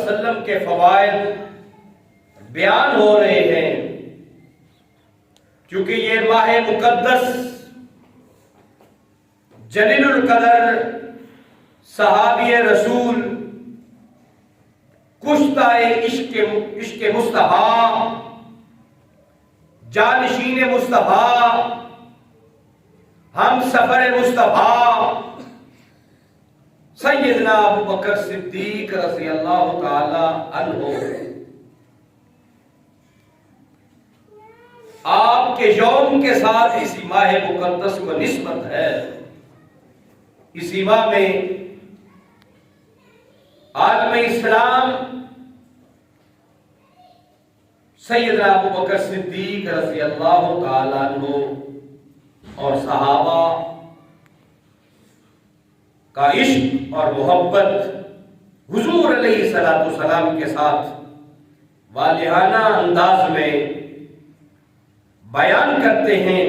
وسلم کے فوائد بیان ہو رہے ہیں، کیونکہ یہ ماہ مقدس جلیل القدر صحابی رسول کشتہ عشق مصطفیٰ، جانشین مصطفیٰ، ہم سفر مصطفیٰ سیدنا ابو بکر صدیق رضی اللہ تعالی عنہ آپ کے یوم کے ساتھ اسی ماہ مقدس کو نسبت ہے۔ اسی ماہ میں عالم اسلام سیدنا ابو بکر صدیق رضی اللہ تعالی عنہ اور صحابہ کا عشق اور محبت حضور علیہ السلام کے ساتھ والہانہ انداز میں بیان کرتے ہیں۔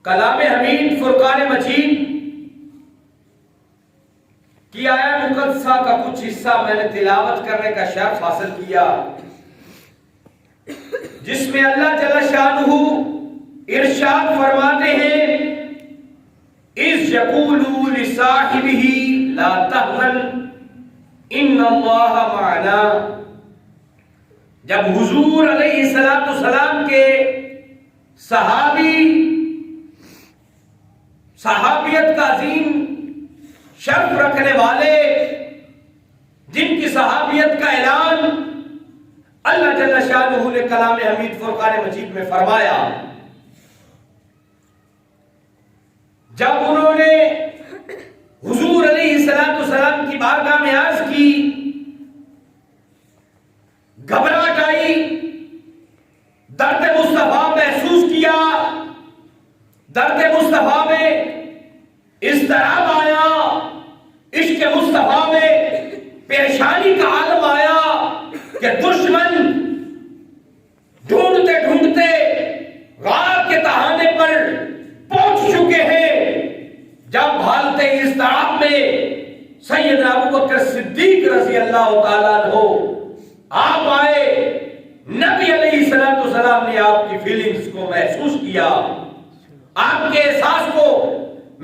کلام حمید فرقان مجید کی آیت مقدسہ کا کچھ حصہ میں نے تلاوت کرنے کا شرف حاصل کیا، جس میں اللہ جل شانہ ارشاد فرماتے ہیں اِذْ يَقُولُوا لِصَاحِبِهِ لَا تَحْزَنْ إِنَّ اللَّهَ مَعَنَا۔ جب حضور علیہ السلام کے صحابیت کا عظیم شرف رکھنے والے، جن کی صحابیت کا اعلان اللہ جل شانہ نے کلام حمید فرقان مجید میں فرمایا، جب انہوں نے حضور علیہ السلام کی بارگاہ میں عرض کی، گھبراہٹ آئی، درد مصطفیٰ محسوس کیا، درد مصطفیٰ میں اضطراب آیا، عشق مصطفیٰ میں پریشانی کا عالم آیا کہ دشمن ڈھونڈتے ڈھونڈتے غار کے تہانے پر پہنچ چکے ہیں۔ جب حالت اضطراب میں سیدنا ابو بکر صدیق رضی اللہ تعالیٰ عنہ آپ آئے، نبی علیہ السلام نے آپ کی فیلنگز کو محسوس کیا، آپ کے احساس کو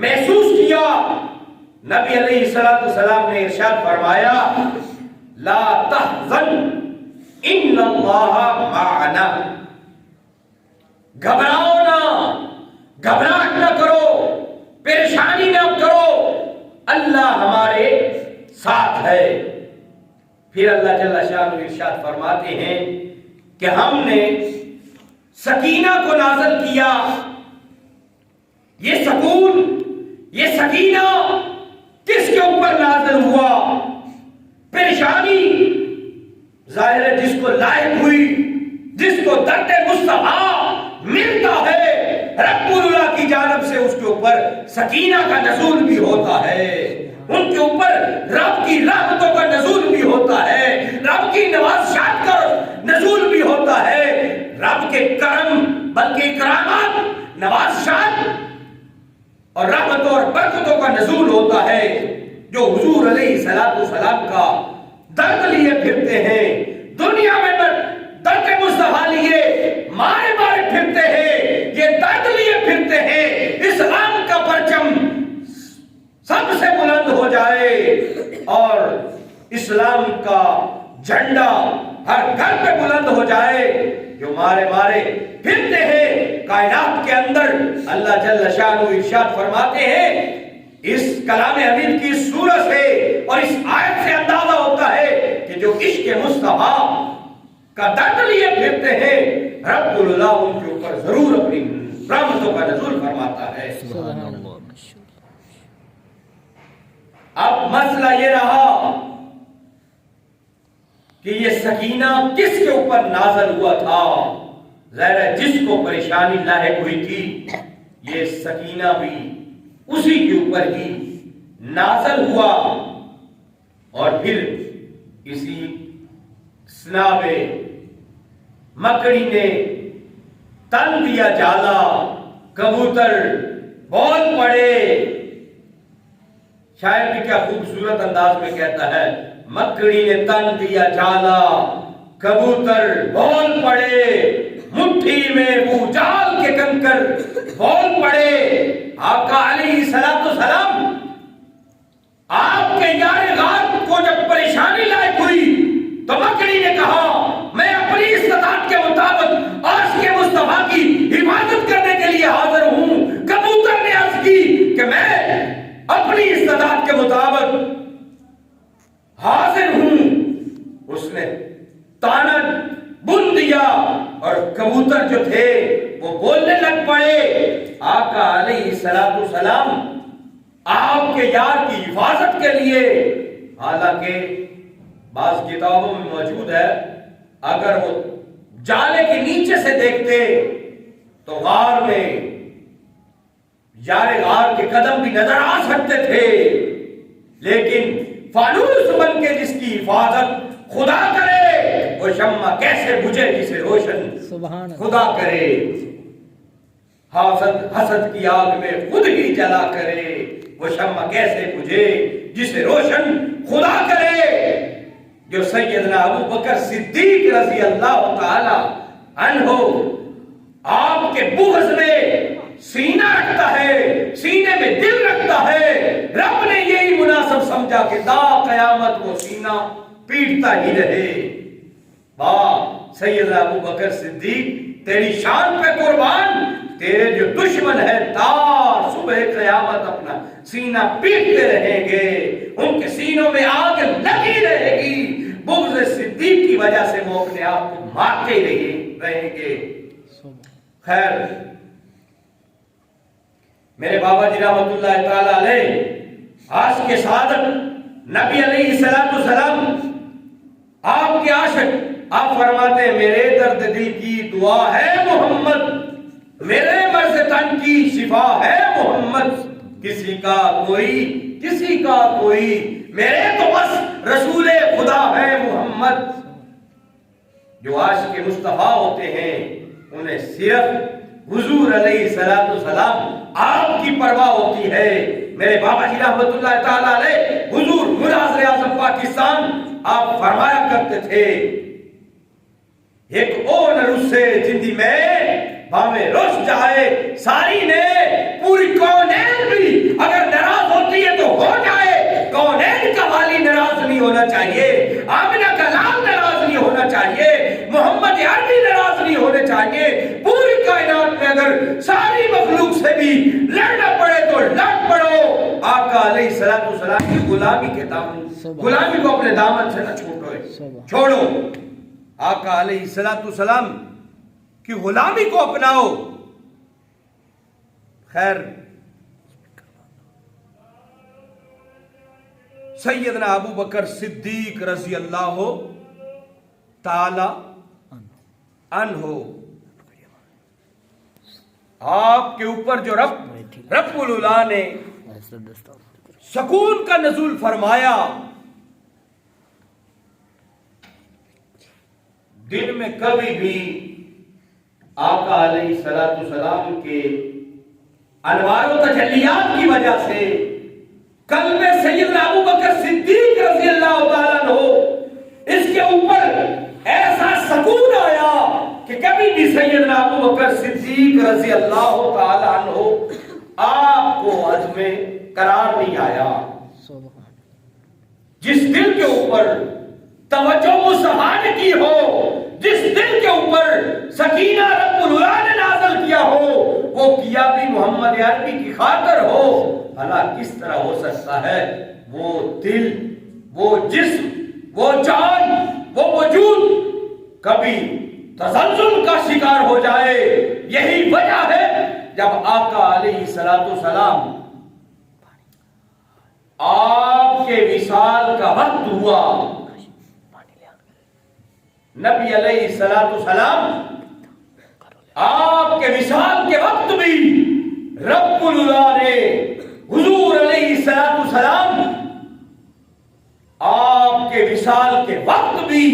محسوس کیا۔ نبی علیہ السلام نے ارشاد فرمایا لا تحزن ان اللہ معنا، گھبراؤ نہ، گھبراہٹ نہ کرو، پریشانی نہ کرو، اللہ ہمارے ساتھ ہے۔ پھر اللہ جل شانہ ارشاد فرماتے ہیں کہ ہم نے سکینہ کو نازل کیا۔ یہ سکون، یہ سکینہ کس کے اوپر نازل ہوا؟ پریشانی ظاہر ہے جس کو لائق ہوئی، جس کو درد مصطفیٰ ملتا ہے، رب اللہ کی جانب سے اس کے اوپر سکینہ کا نزول بھی ہوتا ہے، ان کے اوپر رب کی رحمتوں کا نزول بھی ہوتا ہے، رب کی نوازشات کا نزول بھی ہوتا ہے، رب کے کرم بلکہ کرامات، نوازشات اور رحمتوں اور برکتوں کا نزول ہوتا ہے۔ جو حضور علیہ السلام کا درد لیے پھرتے ہیں، دنیا میں درد مصطفیٰ لیے مارے مارے پھرتے ہیں، یہ درد لیے پھرتے ہیں اسلام کا پرچم سب سے بلند ہو جائے اور اسلام کا جھنڈا ہر گھر پہ بلند ہو جائے۔ جو مارے مارے پھرتے ہیں کائنات کے اندر، اللہ جل شانہ ارشاد فرماتے ہیں، اس کلام حمید کی سورت سے اور اس آیت سے اندازہ ہوتا ہے کہ جو عشق مصطفیٰ کا درد لیے پھرتے ہیں، رب اللہ ان کے اوپر ضرور اپنی رحمتوں کا نزول فرماتا ہے۔ اب مسئلہ یہ رہا کہ یہ سکینہ کس کے اوپر نازل ہوا تھا؟ ظاہر ہے جس کو پریشانی لاحق ہوئی تھی، یہ سکینہ بھی اسی کے اوپر ہی نازل ہوا، اور پھر اسی سناب مکڑی نے تن دیا جالا، کبوتر بول پڑے۔ شاعر بھی کیا خوبصورت انداز میں کہتا ہے، مکڑی نے تن دیا جالا، کبوتر بول پڑے، مٹھی میں وہ جال کے کنکر بول پڑے۔ آقا علیہ السلام آپ کے یار غار کو جب پریشانی لائق ہوئی تو مکڑی نے کہا میں اپنی استطاعت کے مطابق عرش کے مصطفیٰ کی حفاظت کرنے کے لیے حاضر ہوں۔ کبوتر نے عرض کی کہ میں اپنی استطاعت کے مطابق حاضر ہوں۔ اس نے تانا بن دیا اور کبوتر جو تھے وہ بولنے لگ پڑے۔ آقا علیہ السلام آپ کے یار کی حفاظت کے لیے، حالانکہ بعض کتابوں میں موجود ہے اگر وہ جالے کے نیچے سے دیکھتے تو غار میں یار غار کے قدم بھی نظر آ سکتے تھے، لیکن فانوس بن کے جس کی حفاظت خدا کرے وہ شمع کیسے بجھے جسے روشن خدا کرے، حسد کی آگ میں خود ہی جلا کرے وہ شمع کیسے بجھے جسے روشن خدا کرے۔ جو سیدنا ابو بکر صدیق رضی اللہ تعالی عنہ آپ کے بغض میں سینہ رکھتا ہے، سینے میں دل رکھتا ہے، رب نے یہی مناسب سمجھا کہ تا قیامت وہ سینہ پیٹتا ہی رہے۔ سیدنا ابو بکر صدیق تیری شان پہ قربان، تیرے جو دشمن ہے تا صبح قیامت اپنا سینہ پیٹتے رہیں گے، ان کے سینوں میں آگ لگی رہے گی، بغض صدیق کی وجہ سے وہ اپنے آپ کو مارتے ہی رہیں گے۔ خیر، میرے بابا جی رحمت اللہ تعالی علیہ آج کے صادق نبی علیہ السلام آپ کے عاشق، آپ فرماتے ہیں میرے درد دل کی دعا ہے محمد، میرے مرض تن کی شفا ہے محمد، کسی کا کوئی میرے تو بس رسول خدا ہے محمد۔ جو عاشق مصطفیٰ ہوتے ہیں انہیں صرف حضور علیہ السلام آپ کی پرواہ ہوتی ہے۔ میرے بابا جی رحمت اللہ تعالی علیہ حضور مناظر اعظم پاکستان آپ فرمایا کرتے تھے ایک او نہ رسے زندگی میں باویں رس جائے ساری نے، پوری کونین بھی اگر ناراض ہوتی ہے تو ہو جائے، کونین کا والی ناراض نہیں ہونا چاہیے، آمنہ کا لال ناراض نہیں ہونا چاہیے، محمد عربی ناراض نہیں ہونے چاہیے، پوری کائنات میں اگر ساری مخلوق سے بھی لڑنا پڑے تو لڑ پڑو، آقا علیہ السلام کی غلامی کے دامن، غلامی کو اپنے دامن سے نہ چھوڑو، آقا علیہ السلام کی غلامی کو اپناؤ۔ خیر، سیدنا ابو بکر صدیق رضی اللہ تعالی عنہ آپ کے اوپر جو رب العلا نے سکون کا نزول فرمایا، دن میں کبھی بھی آقا علیہ السلام کے انوار و تجلیات کی وجہ سے قلب سیدنا ابو بکر صدیق رضی اللہ تعالیٰ عنہ اس کے اوپر ایسا سکون آیا کہ کبھی بھی سیدنا ابو بکر صدیق رضی اللہ تعالیٰ عنہ آپ کو عزم قرار نہیں آیا۔ جس دل کے اوپر توجہ مصطفیٰ نے کی ہو، جس دل کے اوپر سکینہ رب العلا نے نازل کیا ہو، وہ کیا بھی محمد عربی کی خاطر ہو، بھلا کس طرح ہو سکتا ہے وہ دل، وہ جسم، وہ جان، وہ وجود کبھی تزلزل کا شکار ہو جائے؟ یہی وجہ ہے جب آقا علیہ السلام آپ کے وصال کا وقت ہوا، نبی علیہ السلام آپ کے وصال کے وقت بھی رب العلا نے حضور علیہ السلام آپ کے وصال کے وقت بھی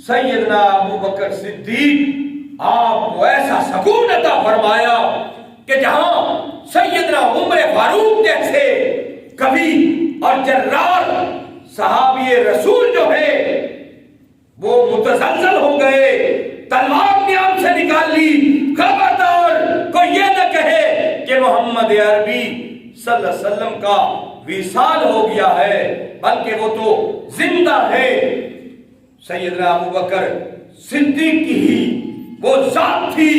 سیدنا ابو بکر صدیق آپ کو ایسا سکون عطا فرمایا کہ جہاں سیدنا عمر فاروق جیسے کبھی اور جرار صحابی رسول جو ہے وہ متزلزل ہو گئے، تلوار نیام سے نکال لی، خبردار کوئی یہ نہ کہے کہ محمد عربی صلی اللہ علیہ وسلم کا وصال ہو گیا ہے، بلکہ وہ تو زندہ ہے۔ سیدنا ابو بکر صدیق کی ہی وہ ذات تھی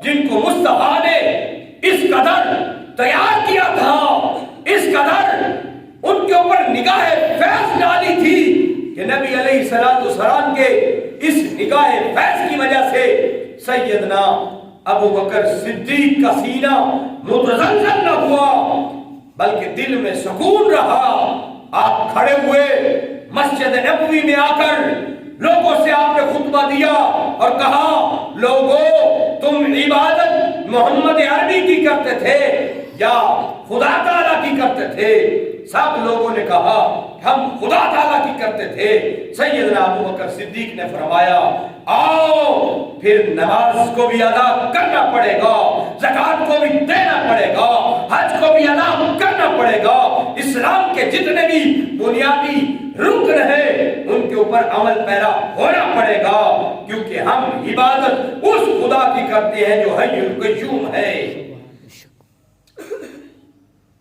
جن کو مصطفیٰ نے اس قدر تیار کیا تھا، اس قدر ان کے اوپر نگاہ فیض ڈالی تھی کہ نبی علیہ السلام کے اس نگاہ فیض کی وجہ سے سیدنا ابو بکر صدیق کا سینہ متزلزل نہ ہوا بلکہ دل میں سکون رہا۔ آپ کھڑے ہوئے مسجد نبوی میں آ کر لوگوں سے آپ نے خطبہ دیا اور کہا، لوگوں تم عبادت محمد عربی کی کرتے تھے یا خدا تعالیٰ کی کرتے تھے؟ سب لوگوں نے کہا ہم خدا تعالیٰ کی کرتے تھے۔ سیدنا ابو بکر صدیق نے فرمایا، آؤ پھر نماز کو بھی ادا کرنا پڑے گا، زکوٰۃ کو بھی دینا پڑے گا، حج کو بھی ادا کرنا پڑے گا، اسلام کے جتنے بھی بنیادی رکن ہیں ان کے اوپر عمل پیرا ہونا پڑے گا، کیونکہ ہم عبادت اس خدا کی کرتے ہیں جو حی القیوم ہے۔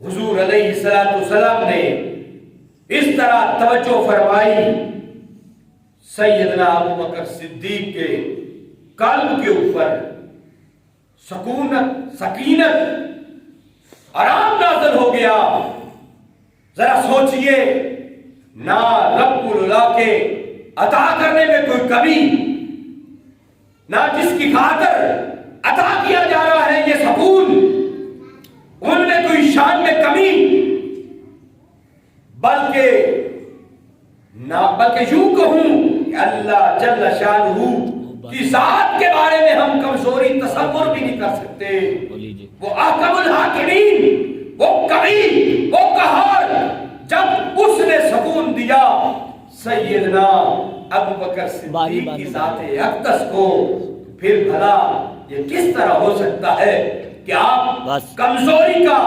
حضور علیہ السلام نے اس طرح توجہ فرمائی، سیدنا ابو بکر صدیق کے قلب کے اوپر سکینت آرام نازل ہو گیا۔ ذرا سوچئے، نہ رب العلا کے عطا کرنے میں کوئی کمی، نہ جس کی خاطر عطا کیا جا رہا ہے یہ سکون ان میں کوئی شان میں کمی، بلکہ یوں کہوں کہ اللہ جل شانہ کی ذات کے بارے میں ہم کمزوری تصور بھی نہیں کر سکتے۔ وہ احکم الحاکمین، وہ قوی، وہ قہار، جب اس نے سکون دیا سیدنا ابو بکر صدیق کی ذات اقدس کو، پھر بھلا یہ کس طرح ہو سکتا ہے کہ آپ کمزوری کا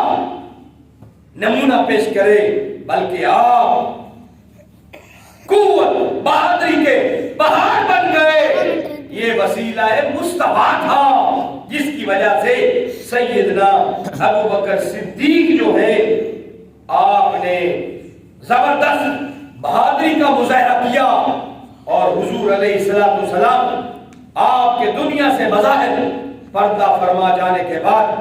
نمونہ پیش کریں، بلکہ آپ قوت بہادری کے پہاڑ بن گئے۔ یہ وسیلہ مصطفیٰ تھا جس کی وجہ سے سیدنا ابو بکر صدیق جو ہے آپ نے زبردست بہادری کا مظاہرہ کیا، اور حضور علیہ السلام آپ کے دنیا سے بظاہر پردہ فرما جانے کے بعد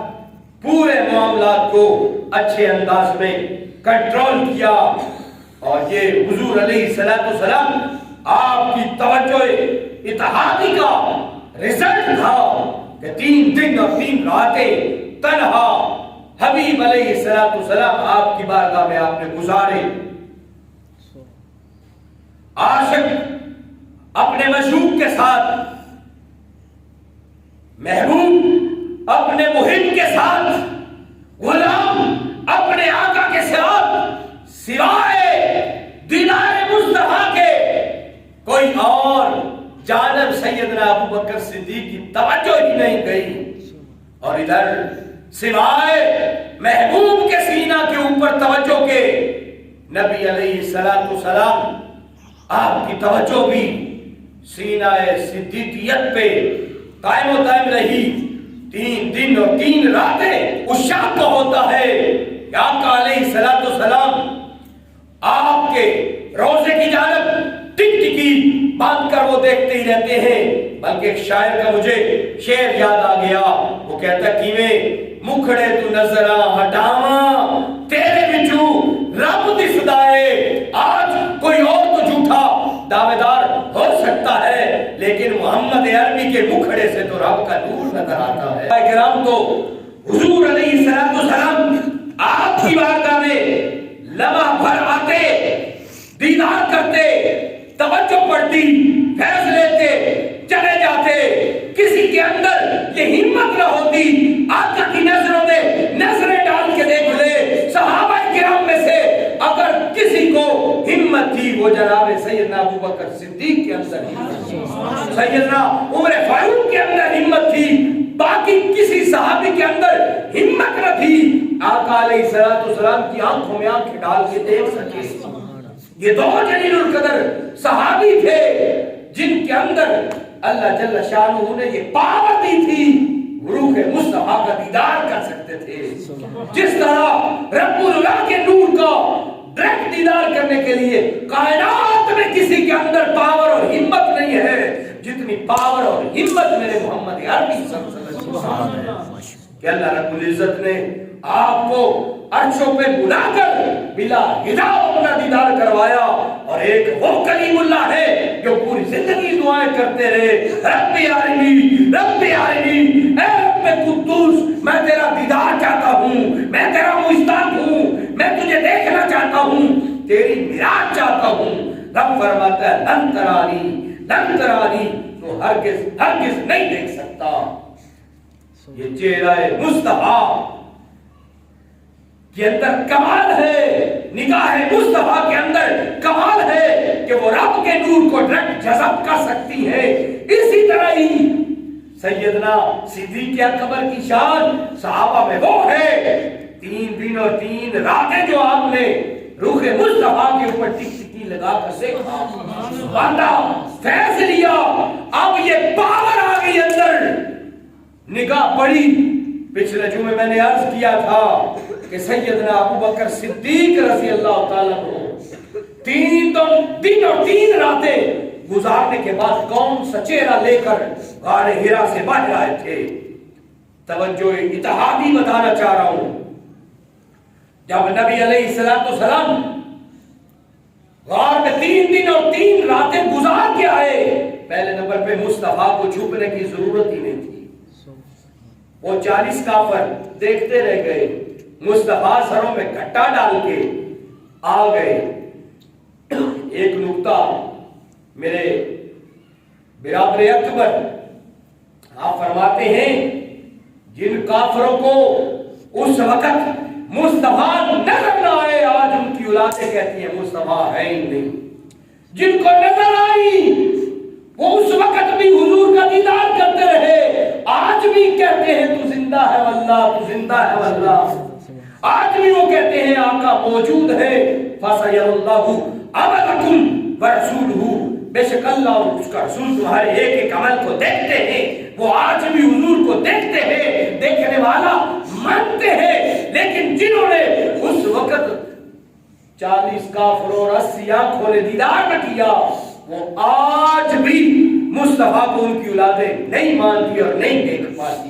پورے معاملات کو اچھے انداز میں کنٹرول کیا، اور یہ حضور علیہ السلام آپ کی توجہ اتحادی کا رزلٹ تھا کہ 3 دن اور 3 راتیں تنہا حبیب علیہ السلام آپ کی بارگاہ میں آپ نے گزارے۔ عاشق اپنے مشوق کے ساتھ، محبوب اپنے محب کے ساتھ، غلام اپنے آقا کے ساتھ، سوائے دیدار مصطفیٰ کے کوئی اور جانب سیدنا ابو بکر صدیق کی توجہ ہی نہیں گئی، اور ادھر سوائے محبوب کے سینہ کے اوپر توجہ کے نبی علیہ السلام آپ کی توجہ بھی سینہ صدیقیت پہ قائم و دائم رہی۔ 3 دن اور 3 راتیں اس شام کو ہوتا ہے کہ آقا علیہ السلام آپ کے روزے کی جانب ٹکٹکی باندھ کر وہ دیکھتے ہی رہتے ہیں، بلکہ ایک شاعر کا مجھے شعر یاد آ گیا، وہ کہتا کیویں مکھڑے تو نظراں ہٹاواں تیرے وچوں رب دی صدائے، آج کوئی اور تو جھوٹا دعوے دار ہو سکتا ہے لیکن محمد عربی کے مکھڑے سے تو رب کا نور نظر آتا ہے۔ کرام تو حضور علیہ السلام آپ کی بارگاہ میں لمحہ بھر آتے، دیدار کرتے، توجہ پڑتی، فیض لیتے، چلے جاتے، کسی کے اندر یہ ہمت نہ ہوتی آقا کی نظروں میں نظریں ڈال کے دیکھ لے۔ صحابہ کرام میں سے اگر کسی کو ہمت تھی وہ جناب سیدنا ابو بکر صدیق کے اندر ہمت تھی، سیدنا عمر فاروق کے اندر ہمت تھی، باقی کسی صحابی کے اندر ہمت نہ تھی آقا علیہ السلام کی آنکھوں میں آنکھیں ڈال کے دیکھ سکے۔ یہ دو جلیل القدر صحابی تھے جن کے اندر اللہ جل شانہ نے یہ پاور دی تھی، روح مصطفیٰ کا دیدار کر سکتے تھے۔ جس طرح رب اللہ کے نور کا ڈائریکٹ دیدار کرنے کے لیے کائنات میں کسی کے اندر پاور اور ہمت نہیں ہے جتنی پاور اور ہمت میرے محمد عربی صلی اللہ علیہ وسلم ہے، کہ اللہ رب العزت نے آپ کو عرشوں پہ بلا کر بلا حجاب اپنا دیدار کروایا۔ اور ایک وہ کلیم اللہ ہے جو پوری زندگی دعائیں کرتے رہے، رب ارنی رب ارنی، اے رب قدوس میں تیرا دیدار چاہتا ہوں، میں تیرا مشتاق ہوں، میں تجھے دیکھنا چاہتا ہوں، تیری میراث چاہتا ہوں۔ رب فرماتا ہے لن ترانی لن ترانی، تو ہرگز ہرگز نہیں دیکھ سکتا۔ یہ چہرہ مصطفیٰ کے اندر کمال ہے، نگاہ مصطفیٰ کے اندر کمال ہے کہ وہ رب کے نور کو ڈائریکٹ جذب کر سکتی ہے۔ اسی طرح ہی سیدنا صدیق اکبر کی شان صحابہ میں وہ ہے، 3 دن اور 3 راتیں جو آپ نے روح مصطفیٰ کے اوپر ٹکٹکی لگا کر دیکھا، بندہ فیض لیا، اب یہ پاور آ گئی اندر، نگاہ پڑی۔ پچھلے جمعے میں نے عرض کیا تھا کہ سیدنا ابو بکر صدیق رضی اللہ تعالیٰ کو 3 دن اور 3 راتیں گزارنے کے بعد کون سا چہرہ لے کر غار ہرا سے باہر آئے تھے۔ توجہ اتحادی بتانا چاہ رہا ہوں، جب نبی علیہ السلام غار میں 3 دن اور 3 راتیں گزار کے آئے، پہلے نمبر پہ مصطفیٰ کو چھپنے کی ضرورت ہی نہیں تھی۔ وہ 40 کافر دیکھتے رہ گئے، مصطفیٰ سروں میں گھٹا ڈال کے آ گئے۔ ایک نکتہ میرے برادر اکبر آپ فرماتے ہیں جن کافروں کو اس وقت مصطفیٰ نظر نہ آئے، آج ان کی اولادیں کہتی ہیں مصطفیٰ ہے ہی نہیں۔ جن کو نظر آئی وہ اس وقت بھی حضور کا دیدار کرتے رہے، آج بھی کہتے ہیں تو زندہ ہے واللہ، تو زندہ ہے واللہ۔ آج بھی وہ کہتے ہیں آقا موجود ہے، فَسَيَرُ اللَّهُ عَمَلَكُمْ وَرَسُولُهُ، بے شک اللہ اور اس کا رسول تمہارے ایک ایک عمل کو دیکھتے ہیں۔ وہ آج بھی حضور کو دیکھتے ہیں، دیکھنے والا مانتے ہیں۔ لیکن جنہوں نے اس وقت 40 کافروں اور 80 آنکھوں نے دیدار نہ کیا، وہ آج بھی مصطفیٰ کو ان کی اولادیں نہیں مانتی اور نہیں دیکھ پاتی۔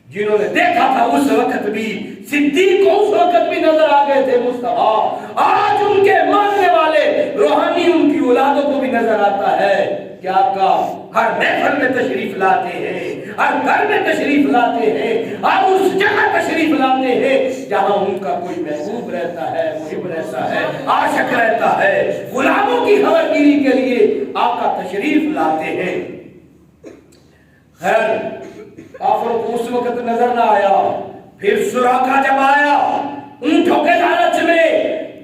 جنہوں نے دیکھا تھا اس وقت بھی، صدیق کو اس وقت بھی نظر آ گئے تھے مصطفیٰ، آج ان کے ماننے والے روحانی ان کی اولادوں کو بھی نظر آتا ہے کہ آقا ہر محفل میں تشریف لاتے ہیں، ہر گھر میں تشریف لاتے ہیں، ہر اس جگہ تشریف لاتے ہیں جہاں ان کا کوئی محبوب رہتا ہے، محب رہتا ہے، عاشق رہتا ہے۔ غلاموں کی خبر گیری کے لیے آقا تشریف لاتے ہیں۔ خیر کافروں کو اس وقت نظر نہ آیا، پھر سراقہ جب آیا، اونٹوں کے لالچ میں،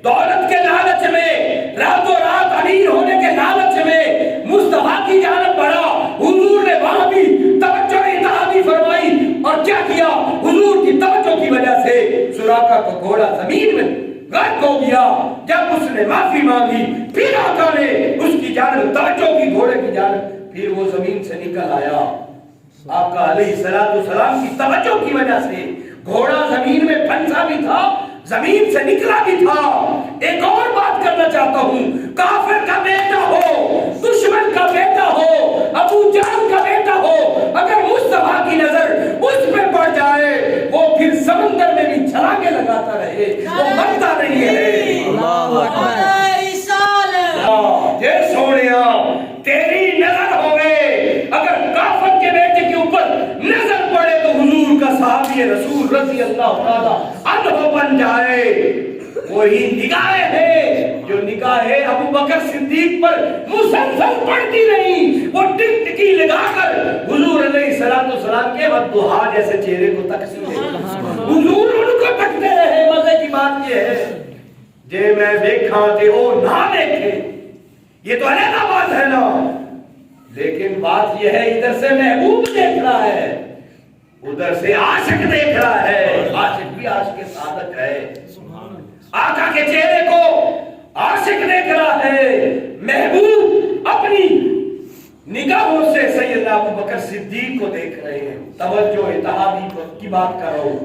دولت کے لالچ میں، راتوں رات امیر ہونے کے لالچ میں مصطفیٰ کی جانب بڑھا۔ حضور نے وہاں بھی توجہ اتحادی فرمائی، اور کیا کیا؟ حضور کی توجہ کی وجہ سے سراقہ کا گھوڑا زمین میں غرق ہو گیا۔ جب اس نے معافی مانگی، پھر آقا نے اس کی جانب توجہ کی، گھوڑے کی جانب، پھر وہ زمین سے نکل آیا۔ آقا علیہ السلام کی توجہ کی وجہ سے گھوڑا زمین میں پھنسا بھی تھا، زمین سے نکلا بھی تھا۔ ایک اور بات کرنا چاہتا ہوں، کافر کا بیٹا ہو، دشمن کا بیٹا ہو، ابو جہل کا بیٹا ہو، اگر مصطفیٰ کی نظر اس پہ پڑ جائے، وہ پھر سمندر میں بھی چھلانگیں لگاتا رہے، وہ مرتا نہیں ہے۔ اللہ اکبر، اے سونیا تیری نظر ہوئے، اگر کافر کے بیٹے کے اوپر نظر پڑے تو حضور کا صحابی رسول رضی اللہ تعالیٰ عنہ بن جائے۔ وہی نگاہیں ہیں جو نگاہیں ابو بکر صدیق پر مسلسل پڑتی رہی، وہ ٹک ٹکی لگا کر حضور علیہ السلام کے والضحیٰ جیسے چہرے کو تکسی رہے، حضور ان کو تکتے رہے۔ مزے کی بات یہ ہے جے میں دیکھا تے او نہ دیکھے، یہ تو علیحدہ بات ہے نا، لیکن بات یہ ہے ادھر سے محبوب دیکھ رہا ہے، ادھر سے عاشق دیکھ رہا ہے، عاشق بھی عاشق صادق ہے۔ آقا کے چہرے کو عاشق دیکھ رہا ہے، محبوب اپنی نگاہوں سے سیدنا ابو بکر صدیق کو دیکھ رہے ہیں۔ توجہ اتحادی کی بات کر رہا ہوں،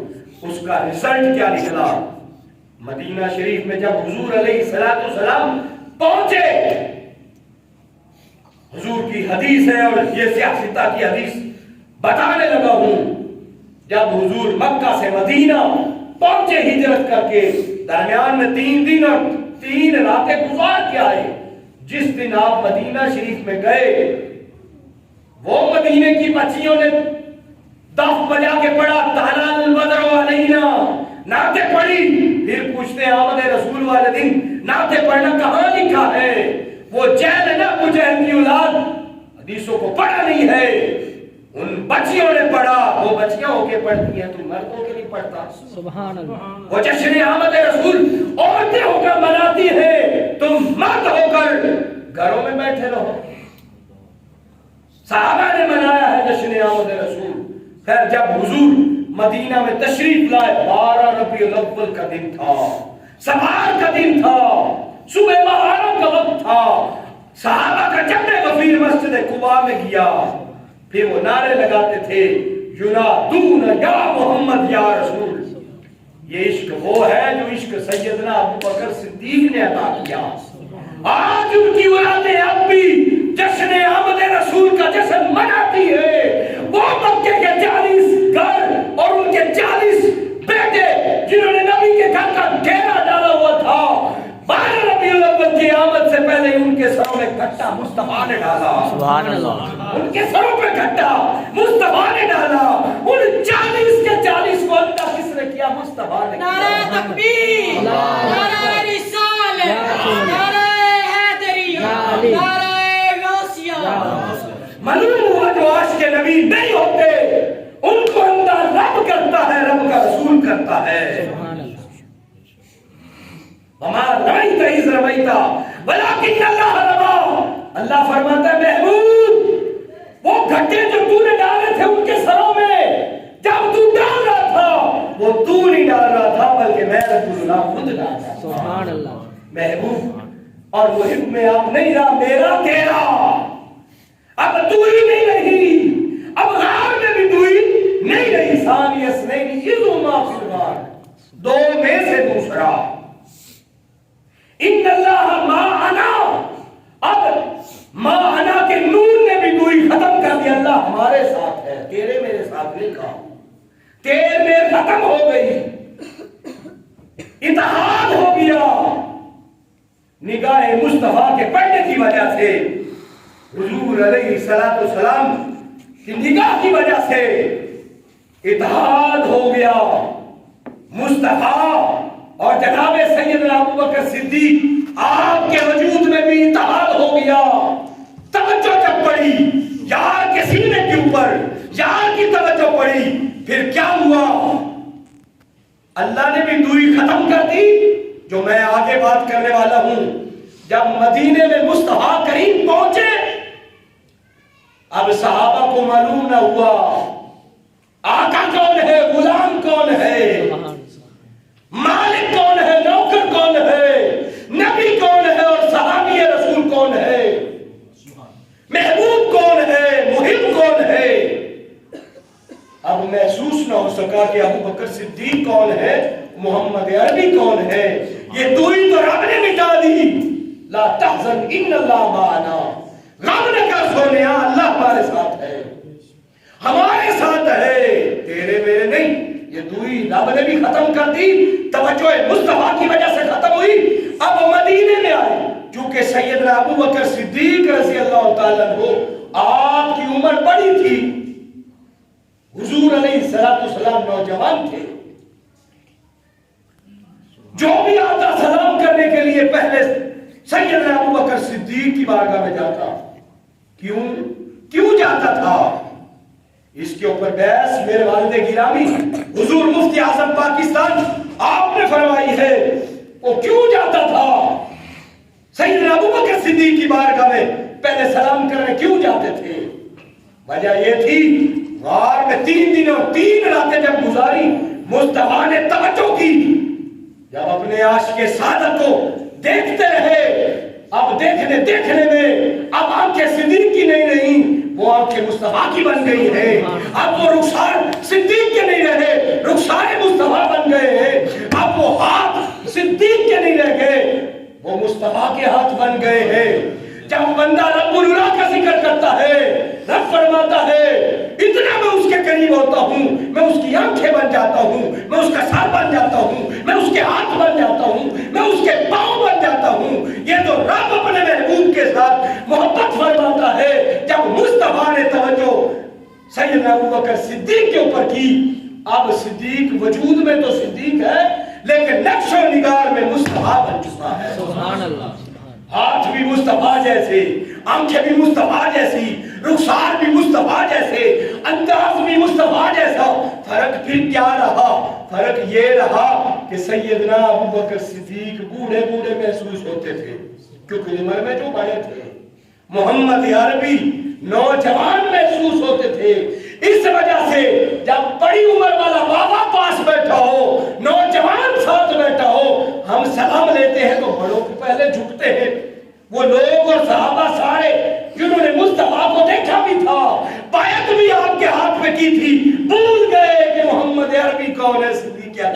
اس کا رزلٹ کیا نکلا؟ مدینہ شریف میں جب حضور علیہ السلام پہنچے، حضور کی حدیث ہے اور یہ سیاستہ کی حدیث بتانے لگا ہوں، جب حضور مکہ سے مدینہ پہنچے ہجرت کر کے، درمیان میں 3 دن اور 3 راتیں گزار کے آئے۔ جس دن آپ مدینہ شریف میں گئے، وہ مدینے کی بچیوں نے دف بجا کے پڑھا طلع البدر علینا، نعتیں پڑھی، پھر پوچھتے ہیں آمد رسول والے دن نعتیں پڑھنا کہاں لکھا ہے؟ وہ جہل ہے نا، ابو جہل کی اولاد حدیثوں کو پڑھا نہیں ہے، ان بچیوں نے پڑھا۔ وہ بچیاں ہو کے پڑھتی ہیں، تم مرد ہو کے نہیں پڑھتا۔ سبحان اللہ۔ وہ جشن آمد رسول عورتیں ہو کر مناتی ہیں، تم مرد ہو کر گھروں میں بیٹھے رہو۔ صحابہ نے منایا ہے جشن آمد رسول۔ پھر جب حضور مدینہ میں تشریف لائے، 12 ربیع الاول کا دن تھا، سوار کا دن تھا، صبح محرم کا وقت تھا، صحابہ کا جمع غفیر مسجد قباء میں گیا، پھر وہ نعرے لگاتے تھے، ینادون یا محمد یا رسول۔ یہ عشق وہ ہے جو عشق سیدنا ابو بکر صدیق نے عطا کیا۔ آج ان کی اولادیں اب بھی جشن آمد رسول کا جشن مناتی ہے۔ وہ مکے کے 40 گھر اور ان کے 40 بیٹے جنہوں نے نبی کے گھر کا گھیرا ڈالا ہوا تھا، 12 ربیع الاول کی آمد سے پہلے ان کے سروں میں گھٹا مصطفیٰ نے ڈالا۔ سبحان اللہ۔ ان کے سروں پہ گھٹا مصطفیٰ نے ڈالا۔ ان 40 کے 40 کو اللہ کس نے کیا؟ مصطفیٰ نے کیا۔ نعرہ تکبیر، نعرہ رسالت، نعرہ حیدری، نعرہ غوثیہ۔ معلوم ہوا جو عاشق نبی نہیں ہوتے ان کو اندر رب کرتا ہے، رب کا رسول کرتا ہے۔ وما رمیت اذ رمیت ولکن اللہ رمی۔ اللہ فرماتا ہے محبوب، وہ گھٹے جو تو نے ڈالے تھے ان کے سروں میں، جب تو ڈال رہا تھا وہ تو نہیں ڈال رہا تھا بلکہ میں رسول اللہ خود ڈال رہا تھا۔ سبحان اللہ۔ محبوب اور محب میں آپ نہیں رہا، میرا تیرا، اب تو ہی نہیں رہی، اب غار میں بھی تو ہی نہیں رہی، ثانی اثنین اذ ہما فی الغار، دو میں سے دوسرا۔ ان اللہ معنا، اب معنا کے نون نے بھی دوئی ختم کر دیا، اللہ ہمارے ساتھ ہے، تیرے میرے ساتھ نہیں کہا، تیرے میرے ختم ہو گئی، اتحاد ہو گیا۔ نگاہ مصطفیٰ کے پڑھنے کی وجہ سے، حضور علیہ السلام کی نگاہ کی وجہ سے اتحاد ہو گیا۔ مصطفیٰ اور جناب سیدنا ابو بکر صدیق، آپ کے وجود میں بھی اتحاد ہو گیا۔ توجہ جب پڑی یار کے سینے کے اوپر، یار کی توجہ پڑی، پھر کیا ہوا؟ اللہ نے بھی دوری ختم کر دی، جو میں آگے بات کرنے والا ہوں۔ جب مدینے میں مصطفیٰ کریم پہنچے، اب صحابہ کو معلوم نہ ہوا آقا کون ہے، غلام کون ہے، مالک کون ہے، نوکر کون ہے، نبی کون ہے اور صحابی رسول کون ہے، محبوب کون ہے، محب کون ہے۔ اب محسوس نہ ہو سکا کہ ابو بکر صدیق کون ہے، محمد عربی کون ہے۔ یہ دوئی تو رب نے مٹا دی، لا تحزن ان اللہ معنا، غم نہ کر سونیا، اللہ ہمارے ساتھ ہے، ہمارے ساتھ ہے، تیرے میرے نہیں۔ یہ دوئی رب نے بھی ختم کر دی، توجہ مصطفیٰ کی وجہ سے ختم ہوئی۔ اب مدینے میں آئے، چونکہ سیدنا ابو بکر صدیق رضی اللہ تعالیٰ عنہ آپ کی عمر بڑی تھی، حضور علیہ السلام نوجوان تھے، جو بھی آتا سلام کرنے کے لیے پہلے سیدنا ابو بکر صدیق کی بارگاہ میں جاتا۔ کیوں جاتا تھا؟ اس کے اوپر بحث میرے والد گرامی حضور مفتی اعظم پاکستان آپ نے فرمائی ہے۔ وہ کیوں جاتا تھا سیدنا ابو بکر صدیق کی بارگاہ میں پہلے سلام کرنے کیوں جاتے تھے؟ وجہ یہ تھی، غار میں 3 دن اور 3 راتیں جب گزاری، مصطفیٰ نے توجہ کی، جب اپنے عاشق سعادت کو دیکھتے رہے. اب دیکھنے میں اب آنکھیں صدیق کی نہیں رہی, وہ آنکھیں مصطفیٰ کی بن گئی ہیں. اب وہ رخسار صدیق کے نہیں رہے, رخسار مصطفیٰ بن گئے ہیں. اب وہ ہاتھ صدیق کے نہیں رہ گئے, وہ مصطفیٰ کے ہاتھ بن گئے ہیں. جب بندہ رب العلا کا ذکر کرتا ہے, رب فرماتا ہے اتنا میں اس کے قریب ہوتا ہوں, میں اس کی آنکھیں بن جاتا ہوں, میں اس کا سر بن جاتا ہوں, میں اس کے ہاتھ بن جاتا ہوں, میں اس کے پاؤں بن جاتا ہوں. یہ تو رب اپنے محبوب کے ساتھ محبت فرماتا ہے. جب مصطفیٰ نے توجہ سیدنا ابوبکر صدیق کے اوپر کی, اب صدیق وجود میں تو صدیق ہے لیکن نقش و نگار میں مصطفیٰ بن چکا ہے. سبحان اللہ. ہاتھ بھی مصطفیٰ جیسے, آنکھیں بھی مصطفیٰ جیسی, رخسار بھی مصطفیٰ جیسے, انداز بھی مصطفیٰ جیسا. فرق پھر کیا رہا؟ فرق یہ رہا کہ سیدنا ابوبکر صدیق بوڑھے محسوس ہوتے تھے کیونکہ عمر میں جو بڑے تھے. محمد عربی نوجوان محسوس ہوتے تھے. اس وجہ سے جب بڑی عمر والا بابا پاس بیٹھا ہو, نوجوان ساتھ بیٹھا ہو, ہم سلام لیتے ہیں تو بڑوں کو پہلے جھکتے ہیں. وہ لوگ اور صحابہ سارے جنہوں نے مصطفیٰ کو دیکھا بھی تھا, بیعت بھی آپ کے ہاتھ میں کی تھی, بھول گئے کہ محمد عربی کون ہے, صدیق کیا.